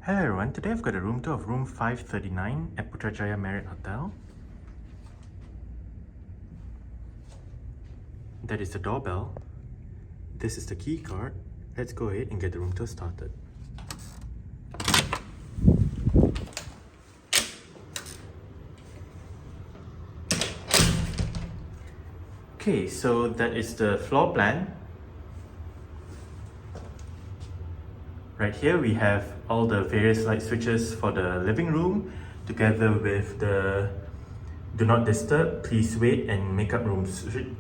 Hello everyone, today I've got a room tour of room 539 at Putrajaya Marriott Hotel. That is the doorbell. This is the key card. Let's go ahead and get the room tour started. Okay, so that is the floor plan. Right here we have all the various light switches for the living room together with the do not disturb, please wait and makeup room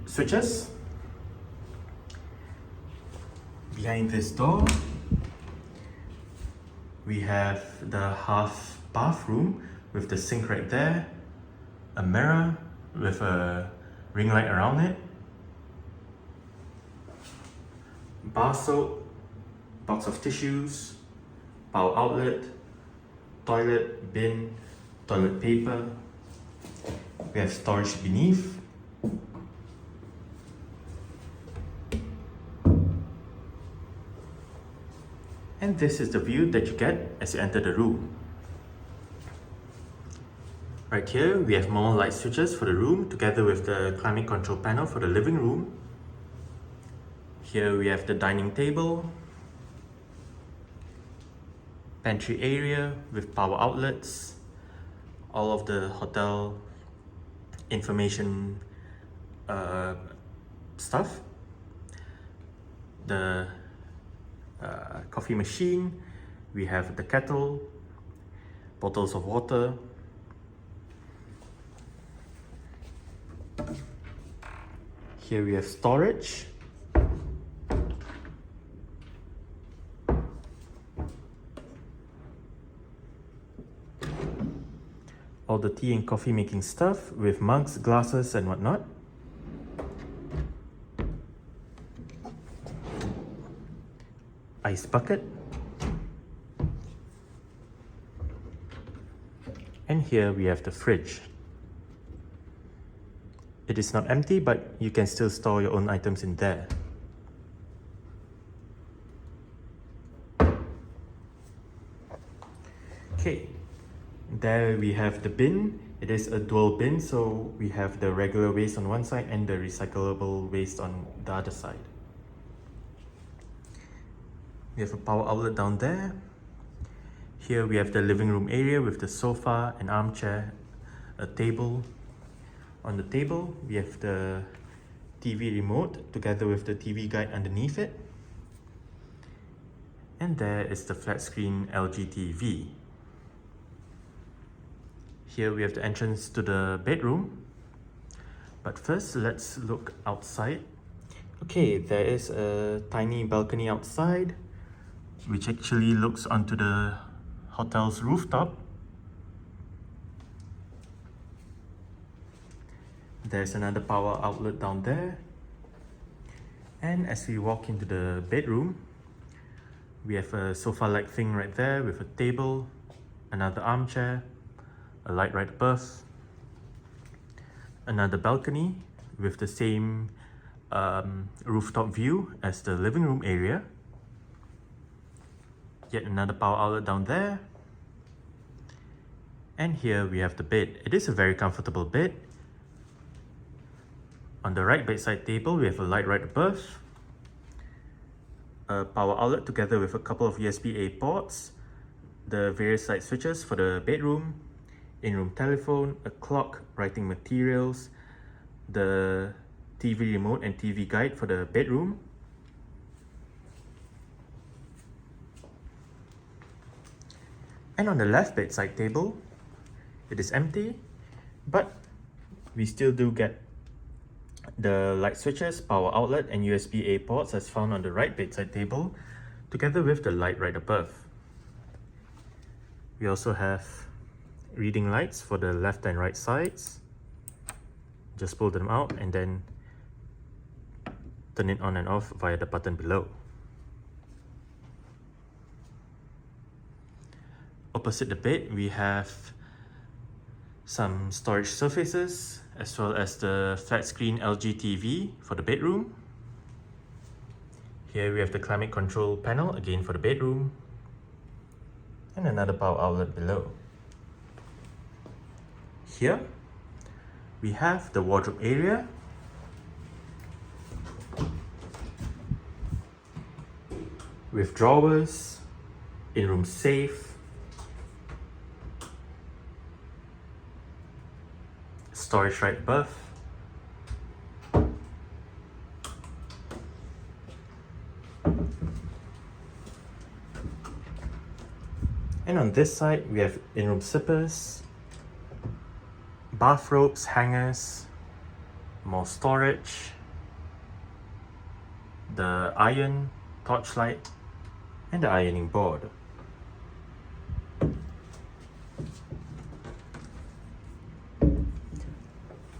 switches. Behind this door we have the half bathroom with the sink right there, a mirror with a ring light around it, bar soap, box of tissues, power outlet, toilet, bin, toilet paper. We have storage beneath. And this is the view that you get as you enter the room. Right here, we have more light switches for the room together with the climate control panel for the living room. Here we have the dining table, pantry area with power outlets, all of the hotel information stuff, the coffee machine, we have the kettle, bottles of water, here we have storage, all the tea and coffee making stuff with mugs, glasses and whatnot. Ice bucket. And here we have the fridge. It is not empty, but you can still store your own items in there. Okay. There we have the bin. It is a dual bin, so we have the regular waste on one side and the recyclable waste on the other side. We have a power outlet down there. Here we have the living room area with the sofa, an armchair, a table. On the table we have the TV remote together with the TV guide underneath it. And there is the flat screen LG TV. Here we have the entrance to the bedroom. But first, let's look outside. Okay, there is a tiny balcony outside, which actually looks onto the hotel's rooftop. There's another power outlet down there. And as we walk into the bedroom, we have a sofa-like thing right there with a table, another armchair, a light right above, another balcony with the same rooftop view as the living room area, yet another power outlet down there, and here we have the bed. It is a very comfortable bed. On the right bedside table we have a light right above, a power outlet together with a couple of USB-A ports, the various light switches for the bedroom, in-room telephone, a clock, writing materials, the TV remote and TV guide for the bedroom. And on the left bedside table, it is empty, but we still do get the light switches, power outlet and USB-A ports as found on the right bedside table, together with the light right above. We also have reading lights for the left and right sides. Just pull them out and then turn it on and off via the button below. Opposite the bed we have some storage surfaces as well as the flat screen LG TV for the bedroom. Here we have the climate control panel again for the bedroom. and another power outlet below. Here, we have the wardrobe area, with drawers, in-room safe, storage right above, and on this side we have in-room zippers, bathrobes, hangers, more storage, the iron, torchlight, and the ironing board.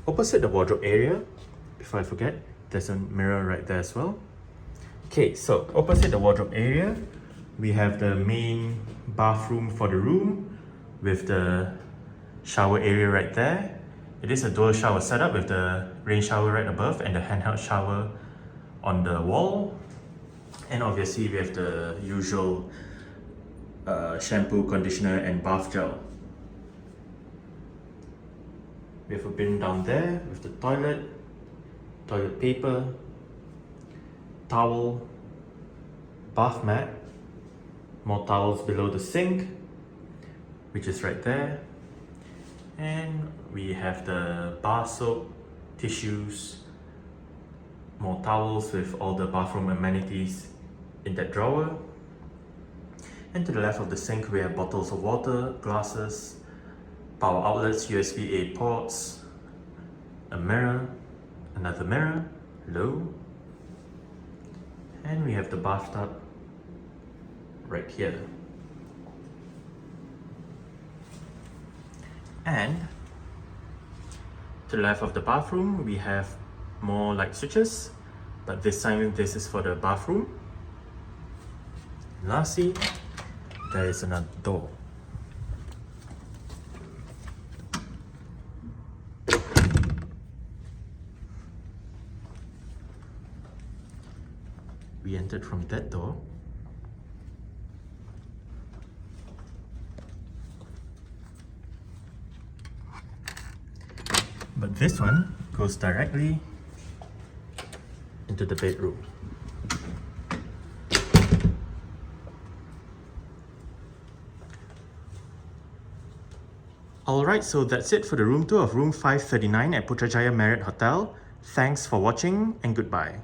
Opposite the wardrobe area, before I forget, there's a mirror right there as well. Okay, so opposite the wardrobe area, we have the main bathroom for the room with the shower area right there. It is a dual shower setup with the rain shower right above and the handheld shower on the wall. And obviously we have the usual shampoo, conditioner and bath gel. We have a bin down there with the toilet paper, towel, bath mat, more towels below the sink, which is right there. And we have the bar soap, tissues, more towels with all the bathroom amenities in that drawer. And to the left of the sink we have bottles of water, glasses, power outlets, USB-A ports, a mirror, another mirror, low, and we have the bathtub right here. And to the left of the bathroom we have more light switches, but this time this is for the bathroom. Lastly, there is another door. We entered from that door. But this one goes directly into the bedroom. Alright, so that's it for the room tour of room 539 at Putrajaya Marriott Hotel. Thanks for watching and goodbye.